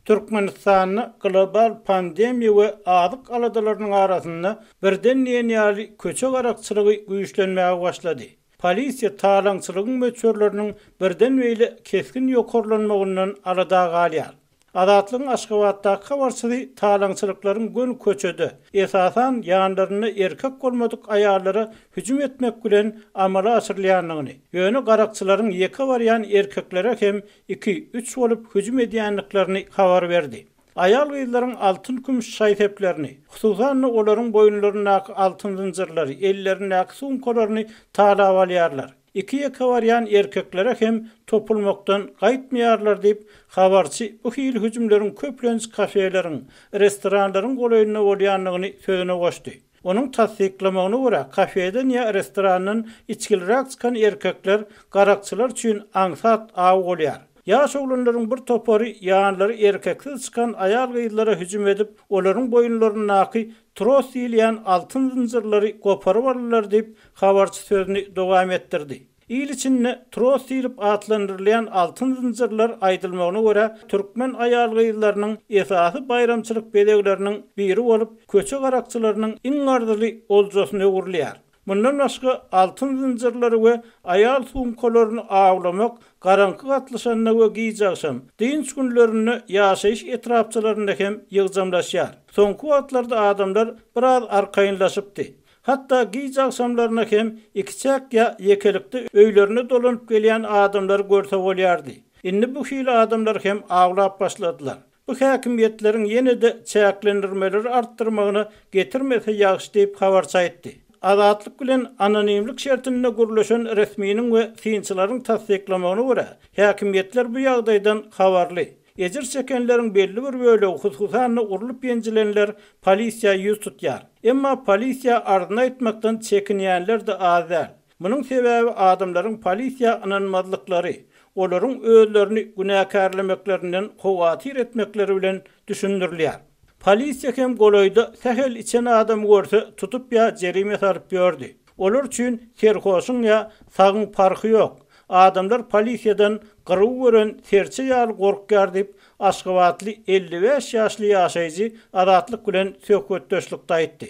Türkmenistan'ı global pandemiya ve azyk aladalarının arasında birden ýeni köçe garakçylygy güýçlenmäge başlady. Polisiýa talaňçylygyň möçürleriniň birden beýle keskin ýokarlanmagyndan arada galýar. Adatlyň Aşgabatdaky habarçyly talaňçylyklaryň gön köçede esasan ýanlaryny erkek bolmadyk aýallara hüjüm etmek bilen amala asyrlanýany, ýöne garakçylaryň ýeke barýan erkeklere hem 2-3 bolup hüjüm edýänliklerini habar berdi. Ayal gyzlaryň altyn kümüş şaýteplerini, hususan olaryň boýunlaryna altyn zynjyrlary, ellerine sumkalaryny talap alýarlar. İki ýeke barýan erkeklere hem topulmakdan gaýtmaýarlar diýip habarçy bu hil hüjümleriň köplenç kafeleriň, restoranlaryň golaýyna bolýanlygyny sözüne goşdy. Onun tasdiklamagyna görä, kafeden ýa restoranyň içkilirak çykan erkekler garakçylar üçin aňsat aw bolýar. Ýaş oglanlaryň bir topary ýanlary erkeksiz çykan aýal gyzlara hüjüm edip, olaryň boýunlaryna tros ýylýan altyn zynjyrlary goparyp alýarlar diýip habarçy sözüni dowam etdirdi. İl içinde tros ýylyp atlandyrylýan altyn zynjyrlar aýdylmagyna görä, türkmen aýal gyzlarynyň esasy bayramçylyk bedegleriniň biri bolup, köçe garakçylarynyň iň ardyly oljasyna öwürlýär. Bundan başga altyn zynjyrlary we aýal sumkalaryny awlamak, garanky gatlyşanyna we giýjagşam, dinç günlerini ýaşaýyş etrapçylarynda hem ýygjamlaşýar. Soňky wagtlarda adamlar biraz arkaýynlaşypdy. Hatta giýjagşamlaryna hem ikiçäk ýa ýekelikde öýlerine dolanyp gelýän adamlar görse bolýardy. Indi bu hil adamlar hem awlap başladylar. Bu häkimiýetleriň ýene-de çäklendirmeleri artdyrmagyny getirmese ýaxşy diýip habarça etdi. Azatlyk bilen anonimlik şertinde gurulşan resminiň we synçylaryň tasdiklamagyna görä, häkimiýetler bu ýagdaýdan habarly. Ejir çekenleriň belli bir bölegi hususan urulyp ýenjilenler polisiýa ýüz tutýar. Emma polisiýa ardyna etmekden çekinýänler de azal. Munyň sebäbi adamlaryň polisiýa ananmazlyklary, olaryň özlerini günäkärlemeklerinden howatyr etmekleri bilen düşündirilýär. Polisiýa hem golaýda sähel içen adam görse tutup ýa jerime saryp ýördi. Olar üçin serhoşyň ýa sagyň parky ýok. Adamlar polisiýadan gyryw gören serçe ýaly gorkýar diýip Aşgabatly 55 ýaşly ýaşaýjy adatlyk bilen söhbetdeşlikde aýtdy.